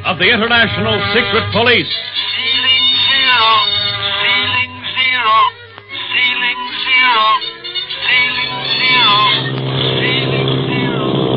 of the International Secret Police. Ceiling zero, ceiling zero, ceiling zero, ceiling zero, ceiling zero.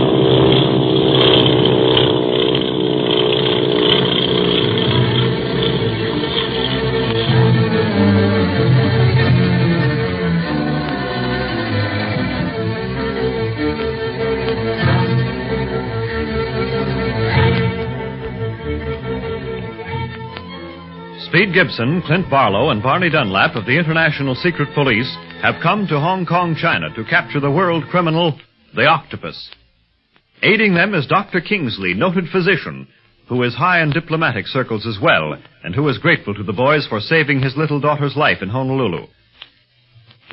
Speed Gibson, Clint Barlow, and Barney Dunlap of the International Secret Police have come to Hong Kong, China to capture the world criminal, the Octopus. Aiding them is Dr. Kingsley, noted physician, who is high in diplomatic circles as well, and who is grateful to the boys for saving his little daughter's life in Honolulu.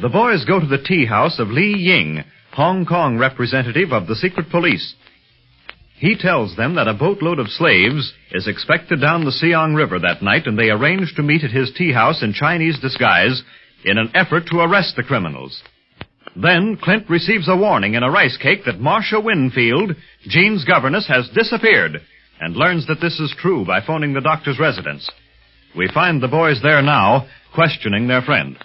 The boys go to the tea house of Li Ying, Hong Kong representative of the Secret Police. He tells them that a boatload of slaves is expected down the Siang River that night, and they arrange to meet at his tea house in Chinese disguise in an effort to arrest the criminals. Then Clint receives a warning in a rice cake that Marcia Winfield, Jean's governess, has disappeared, and learns that this is true by phoning the doctor's residence. We find the boys there now, questioning their friend.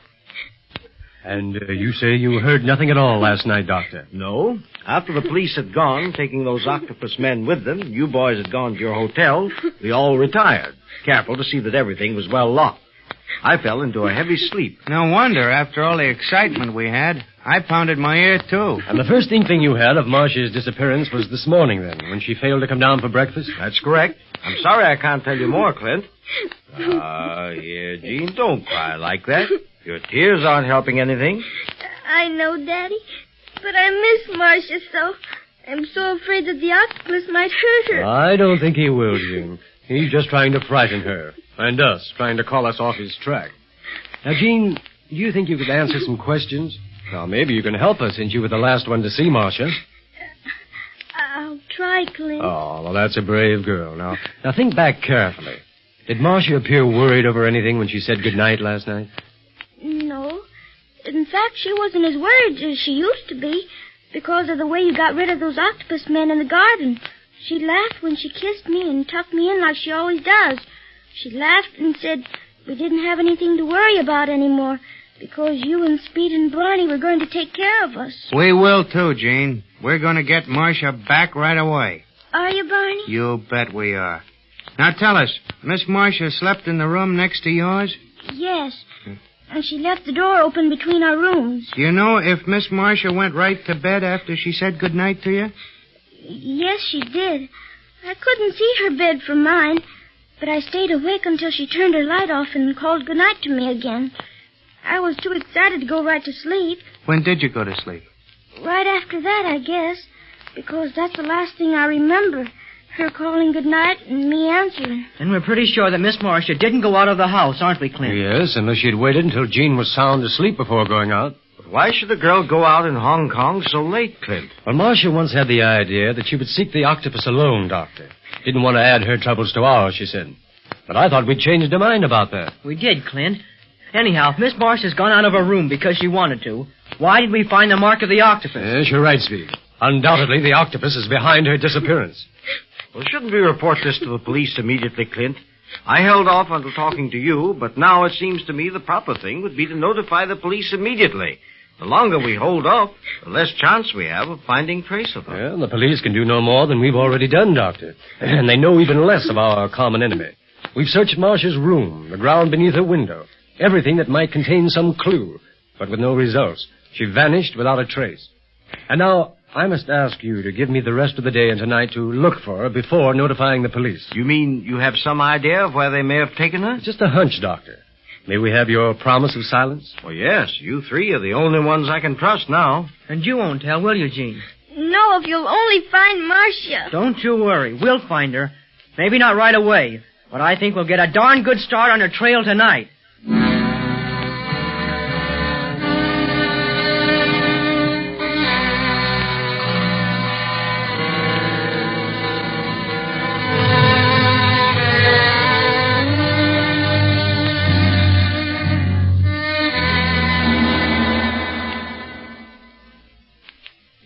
And you say you heard nothing at all last night, Doctor? No. After the police had gone, taking those octopus men with them, you boys had gone to your hotel, we all retired, careful to see that everything was well locked. I fell into a heavy sleep. No wonder, after all the excitement we had. I pounded my ear, too. And the first inkling you had of Marcia's disappearance was this morning, then, when she failed to come down for breakfast? That's correct. I'm sorry I can't tell you more, Clint. Here, Jean, don't cry like that. Your tears aren't helping anything. I know, Daddy, but I miss Marcia so. I'm so afraid that the octopus might hurt her. I don't think he will, Jean. He's just trying to frighten her. And us, trying to call us off his track. Now, Jean, do you think you could answer some questions? Now, maybe you can help us, since you were the last one to see Marcia. I'll try, Clint. Oh, well, that's a brave girl. Now think back carefully. Did Marcia appear worried over anything when she said goodnight last night? No. In fact, she wasn't as worried as she used to be because of the way you got rid of those octopus men in the garden. She laughed when she kissed me and tucked me in like she always does. She laughed and said we didn't have anything to worry about anymore because you and Speed and Barney were going to take care of us. We will, too, Jean. We're going to get Marcia back right away. Are you, Barney? You bet we are. Now, tell us, Miss Marcia slept in the room next to yours? Yes. And she left the door open between our rooms. Do you know if Miss Marcia went right to bed after she said goodnight to you? Yes, she did. I couldn't see her bed from mine, but I stayed awake until she turned her light off and called goodnight to me again. I was too excited to go right to sleep. When did you go to sleep? Right after that, I guess, because that's the last thing I remember. Her calling goodnight and me answering. And we're pretty sure that Miss Marcia didn't go out of the house, aren't we, Clint? Yes, unless she'd waited until Jean was sound asleep before going out. But why should the girl go out in Hong Kong so late, Clint? Well, Marcia once had the idea that she would seek the octopus alone, Doctor. Didn't want to add her troubles to ours, she said. But I thought we'd changed her mind about that. We did, Clint. Anyhow, if Miss Marcia's gone out of her room because she wanted to, why did we find the mark of the octopus? Yes, you're right, Speed. Undoubtedly, the octopus is behind her disappearance. Well, shouldn't we report this to the police immediately, Clint? I held off until talking to you, but now it seems to me the proper thing would be to notify the police immediately. The longer we hold off, the less chance we have of finding trace of them. Well, the police can do no more than we've already done, Doctor. And they know even less of our common enemy. We've searched Marcia's room, the ground beneath her window, everything that might contain some clue, but with no results. She vanished without a trace. And now, I must ask you to give me the rest of the day and tonight to look for her before notifying the police. You mean you have some idea of where they may have taken her? Just a hunch, Doctor. May we have your promise of silence? Well, yes. You three are the only ones I can trust now. And you won't tell, will you, Jean? No, if you'll only find Marcia. Don't you worry. We'll find her. Maybe not right away, but I think we'll get a darn good start on her trail tonight.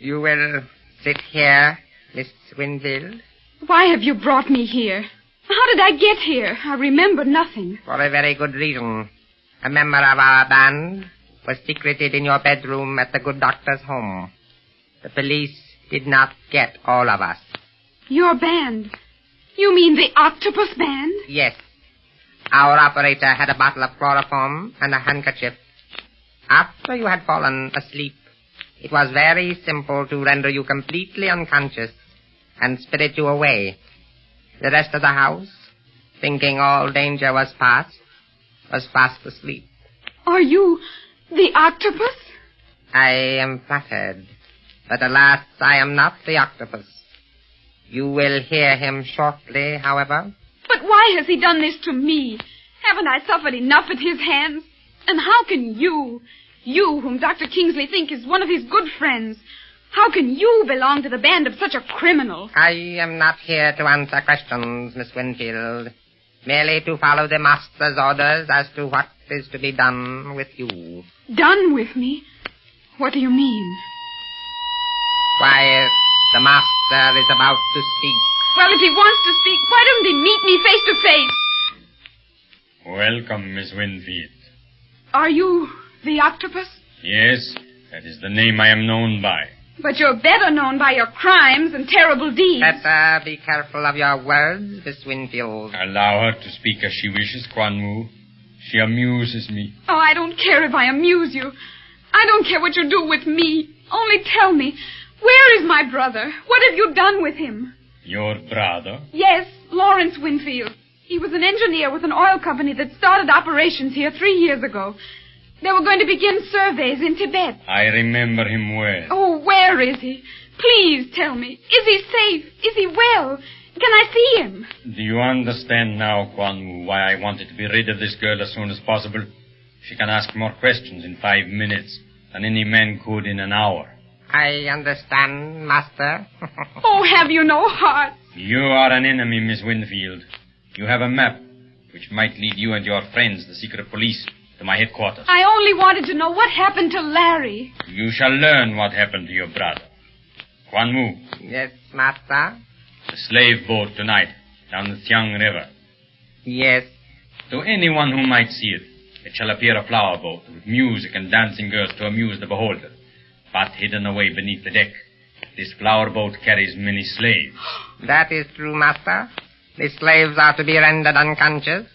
You will sit here, Miss Winfield? Why have you brought me here? How did I get here? I remember nothing. For a very good reason. A member of our band was secreted in your bedroom at the good doctor's home. The police did not get all of us. Your band? You mean the Octopus band? Yes. Our operator had a bottle of chloroform and a handkerchief. After you had fallen asleep, it was very simple to render you completely unconscious and spirit you away. The rest of the house, thinking all danger was past, was fast asleep. Are you the Octopus? I am flattered, but alas, I am not the Octopus. You will hear him shortly, however. But why has he done this to me? Haven't I suffered enough at his hands? And how can you, whom Dr. Kingsley thinks is one of his good friends, how can you belong to the band of such a criminal? I am not here to answer questions, Miss Winfield. Merely to follow the master's orders as to what is to be done with you. Done with me? What do you mean? Quiet. The master is about to speak. Well, if he wants to speak, why don't he meet me face to face? Welcome, Miss Winfield. Are you the Octopus? Yes, that is the name I am known by. But you're better known by your crimes and terrible deeds. Better be careful of your words, Miss Winfield. Allow her to speak as she wishes, Quan Wu. She amuses me. Oh, I don't care if I amuse you. I don't care what you do with me. Only tell me, where is my brother? What have you done with him? Your brother? Yes, Lawrence Winfield. He was an engineer with an oil company that started operations here 3 years ago. They were going to begin surveys in Tibet. I remember him well. Oh, where is he? Please tell me. Is he safe? Is he well? Can I see him? Do you understand now, Quan Wu, why I wanted to be rid of this girl as soon as possible? She can ask more questions in 5 minutes than any man could in an hour. I understand, Master. Oh, have you no heart? You are an enemy, Miss Winfield. You have a map which might lead you and your friends, the secret police, to my headquarters. I only wanted to know what happened to Larry. You shall learn what happened to your brother. Quan Wu. Yes, Master? The slave boat tonight, down the Tiang River. Yes. To anyone who might see it, it shall appear a flower boat with music and dancing girls to amuse the beholder. But hidden away beneath the deck, this flower boat carries many slaves. That is true, Master. The slaves are to be rendered unconscious,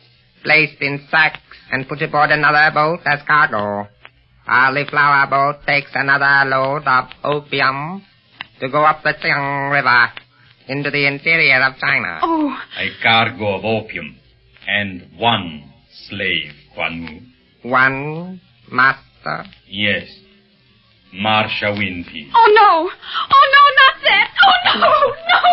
placed in sacks, and put aboard another boat as cargo. While the flower boat takes another load of opium to go up the Tiang River into the interior of China. Oh. A cargo of opium and one slave, Quan Wu. One, Master? Yes. Marcia Winfield. Oh, no. Oh, no, not that. Oh, no, no.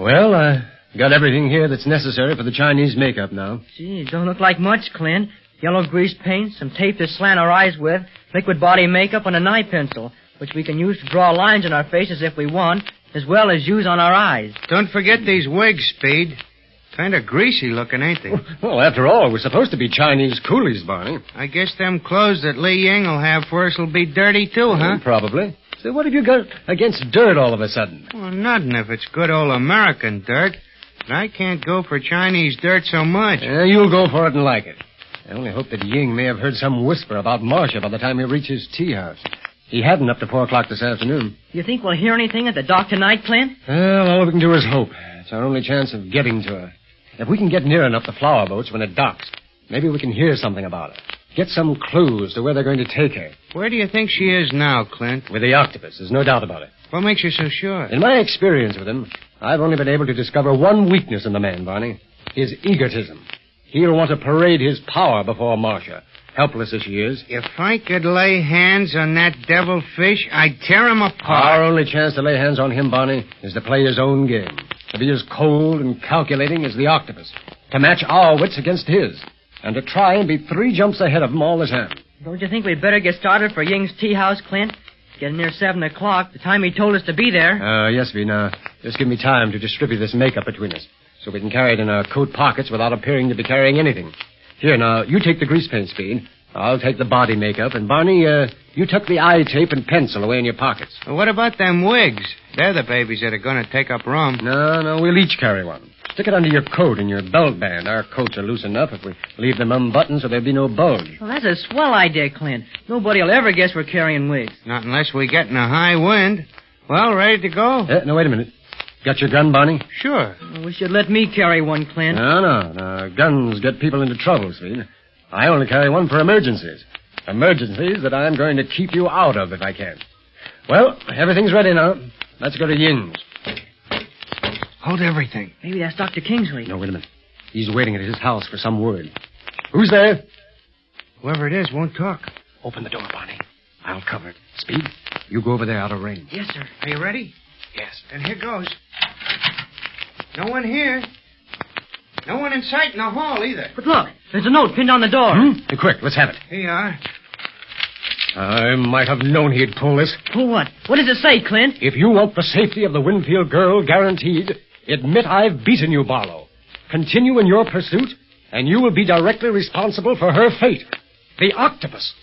Well, I got everything here that's necessary for the Chinese makeup now. Gee, it don't look like much, Clint. Yellow grease paint, some tape to slant our eyes with, liquid body makeup, and an eye pencil, which we can use to draw lines on our faces if we want, as well as use on our eyes. Don't forget these wigs, Speed. Kind of greasy looking, ain't they? Well, after all, we're supposed to be Chinese coolies, Barney. I guess them clothes that Li Ying will have for us will be dirty, too, huh? Probably. So what have you got against dirt all of a sudden? Well, nothing if it's good old American dirt. But I can't go for Chinese dirt so much. You'll go for it and like it. I only hope that Ying may have heard some whisper about Marcia by the time he reaches tea house. He hadn't up to 4 o'clock this afternoon. You think we'll hear anything at the dock tonight, Clint? Well, all we can do is hope. It's our only chance of getting to her. If we can get near enough the flower boats when it docks, maybe we can hear something about her. Get some clues to where they're going to take her. Where do you think she is now, Clint? With the Octopus, there's no doubt about it. What makes you so sure? In my experience with him, I've only been able to discover one weakness in the man, Barney. His egotism. He'll want to parade his power before Marcia, helpless as she is. If I could lay hands on that devil fish, I'd tear him apart. Our only chance to lay hands on him, Barney, is to play his own game. To be as cold and calculating as the Octopus. To match our wits against his. And to try and be 3 jumps ahead of him all the time. Don't you think we'd better get started for Ying's tea house, Clint? Getting near 7 o'clock, the time he told us to be there. Yes, V. Now, just give me time to distribute this makeup between us, so we can carry it in our coat pockets without appearing to be carrying anything. Here, now, you take the grease paint, Speed. I'll take the body makeup, and Barney, you tuck the eye tape and pencil away in your pockets. Well, what about them wigs? They're the babies that are going to take up room. No, we'll each carry one. Stick it under your coat and your belt band. Our coats are loose enough if we leave them unbuttoned so there'll be no bulge. Well, that's a swell idea, Clint. Nobody will ever guess we're carrying wigs. Not unless we get in a high wind. Well, ready to go? No, wait a minute. Got your gun, Barney? Sure. Well, we should let me carry one, Clint. No. Guns get people into trouble, Speed. I only carry one for emergencies. Emergencies that I'm going to keep you out of if I can. Well, everything's ready now. Let's go to Yin's. Hold everything. Maybe that's Dr. Kingsley. No, wait a minute. He's waiting at his house for some word. Who's there? Whoever it is won't talk. Open the door, Barney. I'll cover it. Speed, you go over there out of range. Yes, sir. Are you ready? Yes. Then here goes. No one here. No one in sight in the hall either. But look, there's a note pinned on the door. Quick, let's have it. Here you are. I might have known he'd pull this. Pull what? What does it say, Clint? If you want the safety of the Winfield girl guaranteed, admit I've beaten you, Barlow. Continue in your pursuit, and you will be directly responsible for her fate. The Octopus.